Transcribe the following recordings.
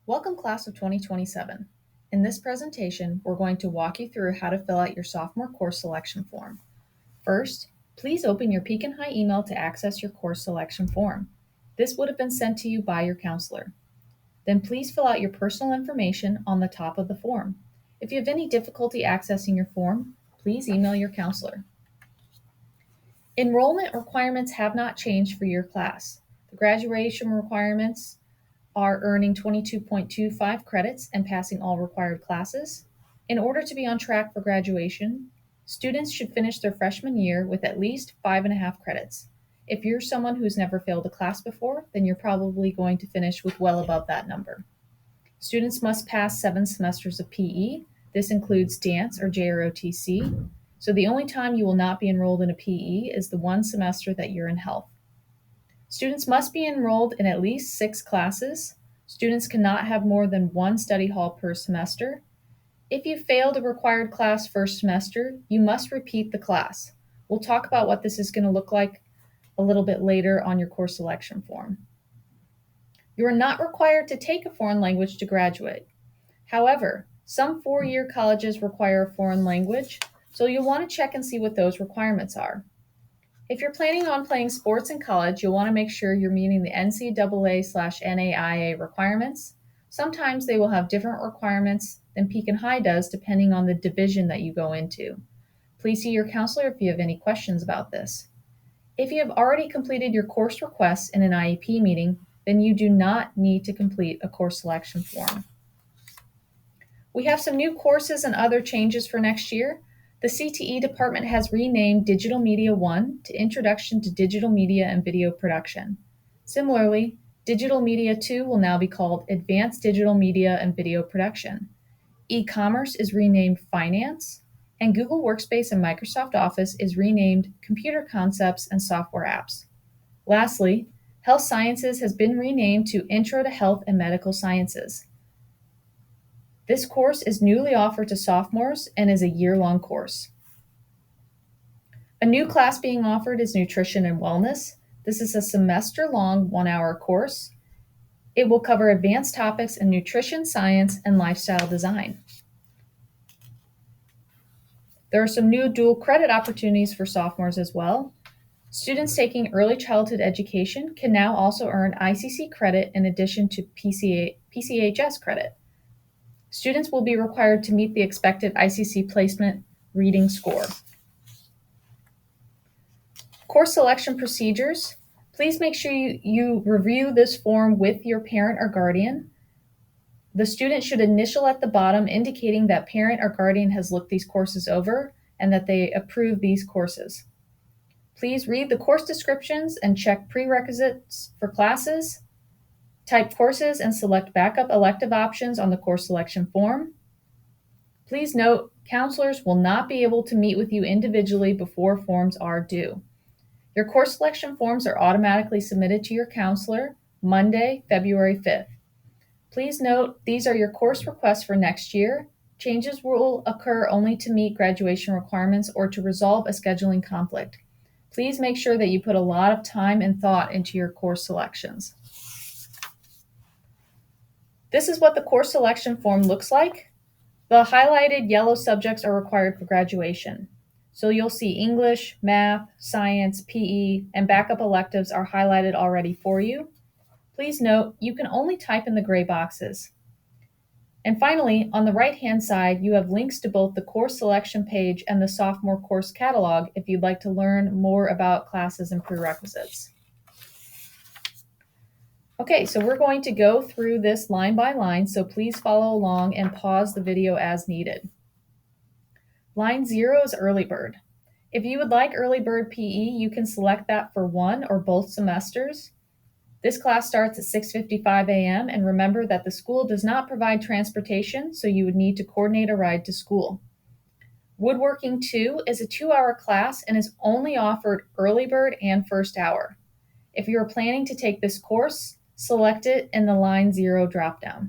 Welcome class of 2027. In this presentation, we're going to walk you through how to fill out your sophomore course selection form. First, please open your Pekin High email to access your course selection form. This would have been sent to you by your counselor. Then please fill out your personal information on the top of the form. If you have any difficulty accessing your form, please email your counselor. Enrollment requirements have not changed for your class. The graduation requirements are earning 22.25 credits and passing all required classes. In order to be on track for graduation, students should finish their freshman year with at least 5.5 credits. If you're someone who's never failed a class before, then you're probably going to finish with well above that number. Students must pass 7 semesters of PE. This includes dance or JROTC. So the only time you will not be enrolled in a PE is the one semester that you're in health. Students must be enrolled in at least 6 classes. Students cannot have more than 1 study hall per semester. If you failed a required class first semester, you must repeat the class. We'll talk about what this is going to look like a little bit later on your course selection form. You are not required to take a foreign language to graduate. However, some 4-year colleges require a foreign language, so you'll want to check and see what those requirements are. If you're planning on playing sports in college, you'll want to make sure you're meeting the NCAA/NAIA requirements. Sometimes they will have different requirements than Pekin High does depending on the division that you go into. Please see your counselor if you have any questions about this. If you have already completed your course requests in an IEP meeting, then you do not need to complete a course selection form. We have some new courses and other changes for next year. The CTE department has renamed Digital Media 1 to Introduction to Digital Media and Video Production. Similarly, Digital Media 2 will now be called Advanced Digital Media and Video Production. E-commerce is renamed Finance, and Google Workspace and Microsoft Office is renamed Computer Concepts and Software Apps. Lastly, Health Sciences has been renamed to Intro to Health and Medical Sciences. This course is newly offered to sophomores and is a year-long course. A new class being offered is Nutrition and Wellness. This is a semester-long 1-hour course. It will cover advanced topics in nutrition, science, and lifestyle design. There are some new dual credit opportunities for sophomores as well. Students taking early childhood education can now also earn ICC credit in addition to PCHS credit. Students will be required to meet the expected ICC placement reading score. Course selection procedures. Please make sure you review this form with your parent or guardian. The student should initial at the bottom indicating that parent or guardian has looked these courses over and that they approve these courses. Please read the course descriptions and check prerequisites for classes. Type courses and select backup elective options on the course selection form. Please note, counselors will not be able to meet with you individually before forms are due. Your course selection forms are automatically submitted to your counselor Monday, February 5th. Please note, these are your course requests for next year. Changes will occur only to meet graduation requirements or to resolve a scheduling conflict. Please make sure that you put a lot of time and thought into your course selections. This is what the course selection form looks like. The highlighted yellow subjects are required for graduation. So you'll see English, math, science, PE, and backup electives are highlighted already for you. Please note, you can only type in the gray boxes. And finally, on the right-hand side, you have links to both the course selection page and the sophomore course catalog if you'd like to learn more about classes and prerequisites. Okay, so we're going to go through this line by line, so please follow along and pause the video as needed. Line 0 is early bird. If you would like early bird PE, you can select that for one or both semesters. This class starts at 6:55 a.m. and remember that the school does not provide transportation, so you would need to coordinate a ride to school. Woodworking 2 is a 2-hour class and is only offered early bird and first hour. If you are planning to take this course, select it in the line 0 dropdown.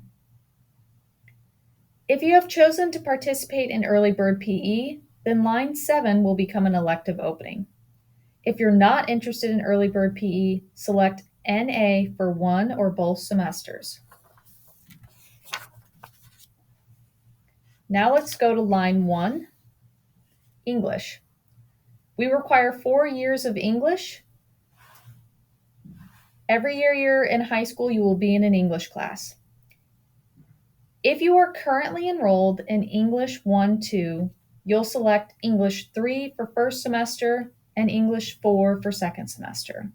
If you have chosen to participate in early bird PE, then line 7 will become an elective opening. If you're not interested in early bird PE, select NA for one or both semesters. Now let's go to line 1, English. We require 4 years of English. Every year you're in high school, you will be in an English class. If you are currently enrolled in English 1-2, you'll select English 3 for first semester and English 4 for second semester.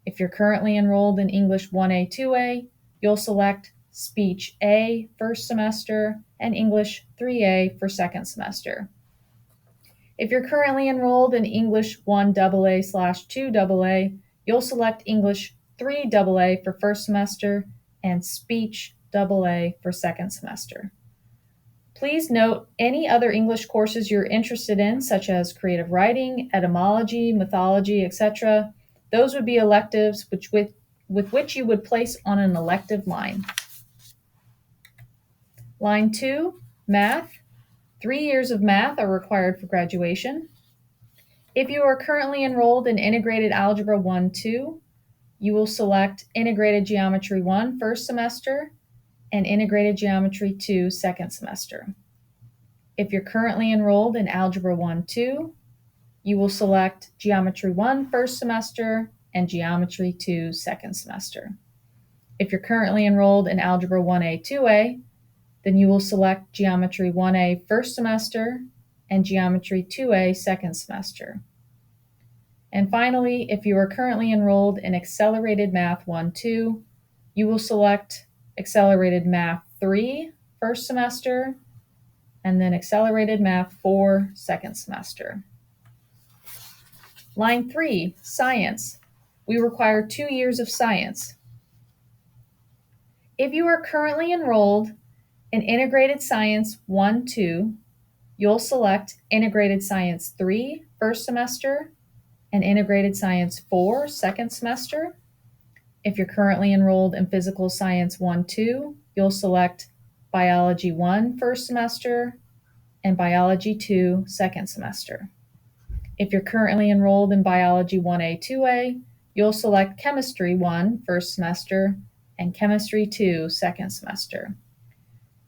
If you're currently enrolled in English 1A-2A, you'll select Speech A first semester and English 3A for second semester. If you're currently enrolled in English 1AA/2AA, you'll select English 3AA for first semester and Speech AA for second semester. Please note any other English courses you're interested in, such as creative writing, etymology, mythology, etc. Those would be electives with which you would place on an elective line. Line 2, math. 3 years of math are required for graduation. If you are currently enrolled in Integrated Algebra 1-2, you will select Integrated Geometry 1 first semester and Integrated Geometry 2 second semester. If you're currently enrolled in Algebra 1-2, you will select Geometry 1 first semester and Geometry 2 second semester. If you're currently enrolled in Algebra 1A-2A, then you will select Geometry 1A first semester and Geometry 2A second semester. And finally, if you are currently enrolled in Accelerated Math 1-2, you will select Accelerated Math 3 first semester and then Accelerated Math 4 second semester. Line 3, science. We require 2 years of science. If you are currently enrolled in Integrated Science 1-2, you'll select Integrated Science 3 first semester and Integrated Science 4 second semester. If you're currently enrolled in Physical Science 1-2, you'll select Biology 1 first semester and Biology 2 second semester. If you're currently enrolled in Biology 1A-2A, you'll select Chemistry 1 first semester and Chemistry 2 second semester.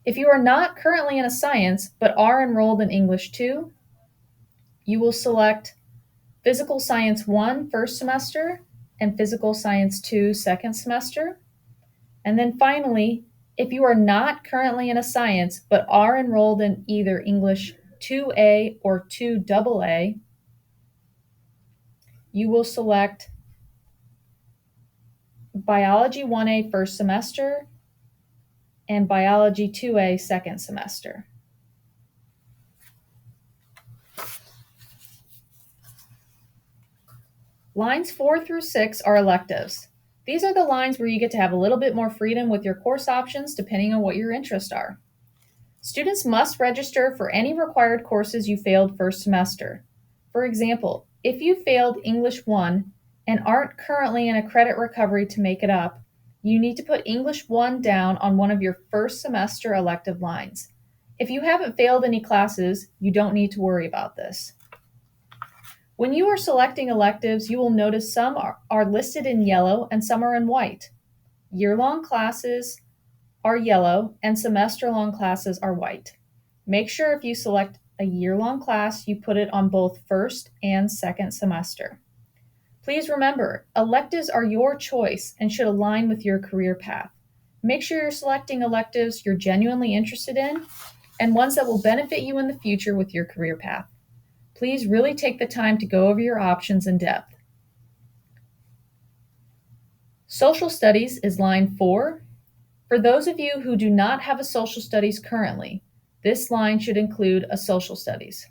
If you are not currently in a science but are enrolled in English 2, you will select Physical Science 1 first semester and Physical Science 2 second semester. And then finally, if you are not currently in a science but are enrolled in either English 2A or 2AA, you will select Biology 1A first semester and Biology 2A second semester. Lines 4 through 6 are electives. These are the lines where you get to have a little bit more freedom with your course options depending on what your interests are. Students must register for any required courses you failed first semester. For example, if you failed English 1 and aren't currently in a credit recovery to make it up, you need to put English 1 down on one of your first semester elective lines. If you haven't failed any classes, you don't need to worry about this. When you are selecting electives, you will notice some are listed in yellow and some are in white. Year-long classes are yellow and semester-long classes are white. Make sure if you select a year-long class, you put it on both first and second semester. Please remember, electives are your choice and should align with your career path. Make sure you're selecting electives you're genuinely interested in and ones that will benefit you in the future with your career path. Please really take the time to go over your options in depth. Social Studies is line 4. For those of you who do not have a Social Studies currently, this line should include a Social Studies.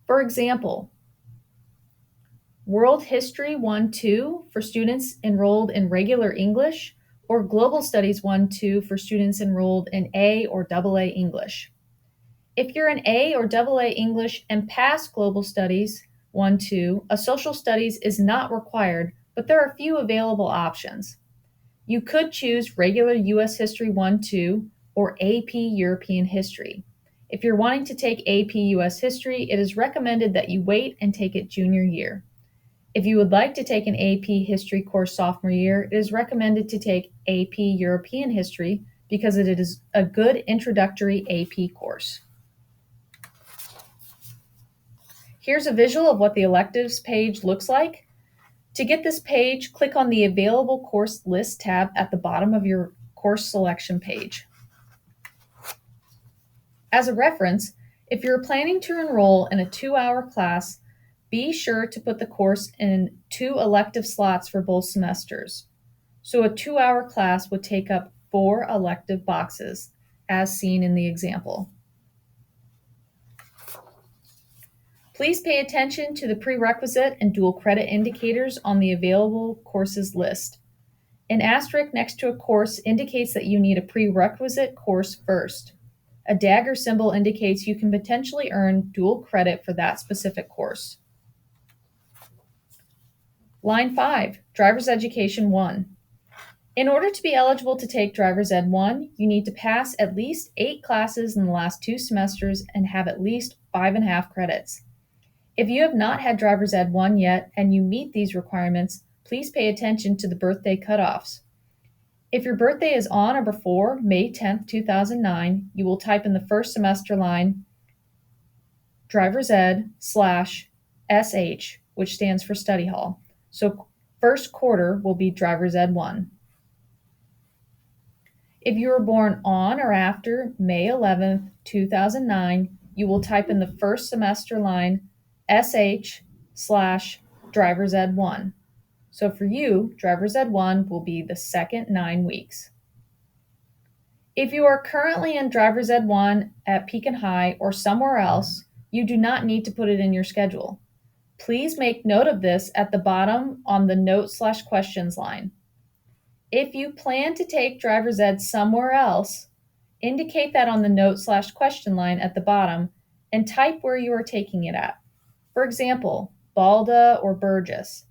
For example, World History 1-2 for students enrolled in regular English, or Global Studies 1-2 for students enrolled in A or AA English. If you're in A or AA English and pass Global Studies 1-2, a Social Studies is not required, but there are a few available options. You could choose regular U.S. History 1-2 or AP European History. If you're wanting to take AP U.S. History, it is recommended that you wait and take it junior year. If you would like to take an AP History course sophomore year, it is recommended to take AP European History because it is a good introductory AP course. Here's a visual of what the electives page looks like. To get this page, click on the Available Course List tab at the bottom of your course selection page. As a reference, if you're planning to enroll in a 2-hour class, be sure to put the course in 2 elective slots for both semesters. So a 2-hour class would take up 4 elective boxes, as seen in the example. Please pay attention to the prerequisite and dual credit indicators on the available courses list. An asterisk next to a course indicates that you need a prerequisite course first. A dagger symbol indicates you can potentially earn dual credit for that specific course. Line 5, Driver's Education 1. In order to be eligible to take Driver's Ed 1, you need to pass at least 8 classes in the last 2 semesters and have at least 5.5 credits. If you have not had Driver's Ed 1 yet and you meet these requirements, please pay attention to the birthday cutoffs. If your birthday is on or before May 10, 2009, you will type in the first semester line Driver's Ed/SH, which stands for Study Hall. So first quarter will be Driver's Ed 1. If you were born on or after May 11, 2009, you will type in the first semester line SH/Driver's Ed 1. So for you, Driver's Ed 1 will be the second 9 weeks. If you are currently in Driver's Ed 1 at Pekin High or somewhere else, you do not need to put it in your schedule. Please make note of this at the bottom on the note/questions line. If you plan to take Driver's Ed somewhere else, indicate that on the note/question line at the bottom and type where you are taking it at. For example, Balda or Burgess.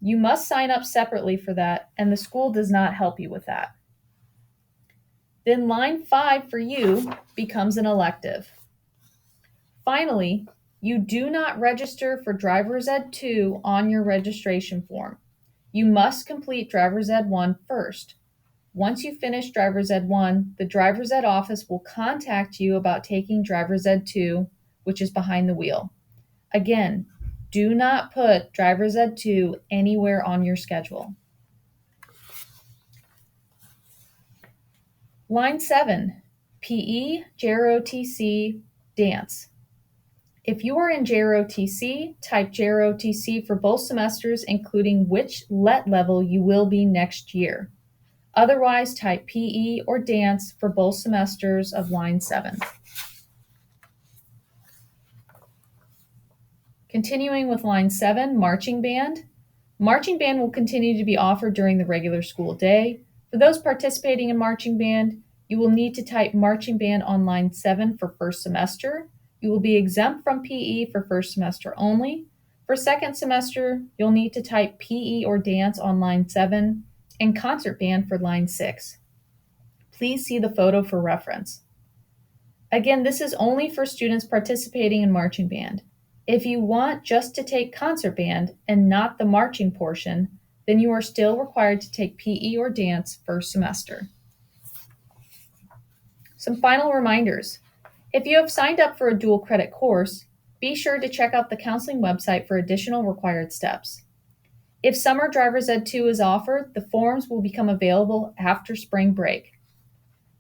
You must sign up separately for that, and the school does not help you with that. Then line 5 for you becomes an elective. Finally, you do not register for Driver's Ed 2 on your registration form. You must complete Driver's Ed 1 first. Once you finish Driver's Ed 1, the Driver's Ed office will contact you about taking Driver's Ed 2, which is behind the wheel. Again, do not put Driver's Ed 2 anywhere on your schedule. Line 7, PE, JROTC, Dance. If you are in JROTC, type JROTC for both semesters, including which LET level you will be next year. Otherwise, type PE or Dance for both semesters of line 7. Continuing with line 7, Marching Band. Marching Band will continue to be offered during the regular school day. For those participating in Marching Band, you will need to type Marching Band on line 7 for first semester. You will be exempt from PE for first semester only. For second semester, you'll need to type PE or Dance on line 7 and Concert Band for line 6. Please see the photo for reference. Again, this is only for students participating in Marching Band. If you want just to take Concert Band and not the marching portion, then you are still required to take PE or Dance first semester. Some final reminders. If you have signed up for a dual credit course, be sure to check out the counseling website for additional required steps. If Summer Driver's Ed 2 is offered, the forms will become available after spring break.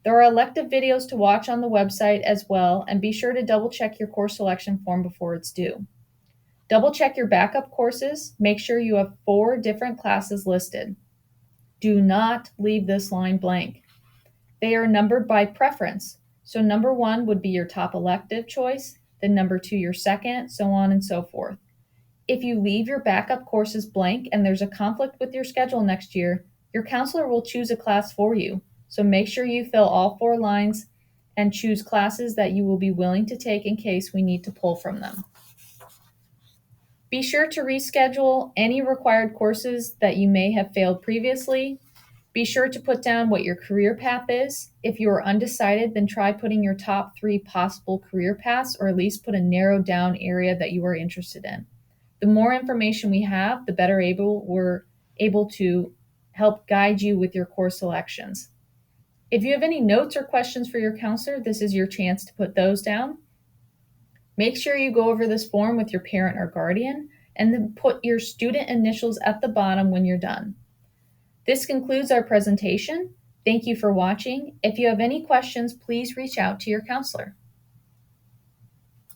There are elective videos to watch on the website as well, and be sure to double check your course selection form before it's due. Double check your backup courses. Make sure you have 4 different classes listed. Do not leave this line blank. They are numbered by preference. So number 1 would be your top elective choice, then number 2 your second, so on and so forth. If you leave your backup courses blank and there's a conflict with your schedule next year, your counselor will choose a class for you. So make sure you fill all 4 lines and choose classes that you will be willing to take in case we need to pull from them. Be sure to reschedule any required courses that you may have failed previously. Be sure to put down what your career path is. If you are undecided, then try putting your top 3 possible career paths, or at least put a narrowed down area that you are interested in. The more information we have, the better we're able to help guide you with your course selections. If you have any notes or questions for your counselor, this is your chance to put those down. Make sure you go over this form with your parent or guardian, and then put your student initials at the bottom when you're done. This concludes our presentation. Thank you for watching. If you have any questions, please reach out to your counselor.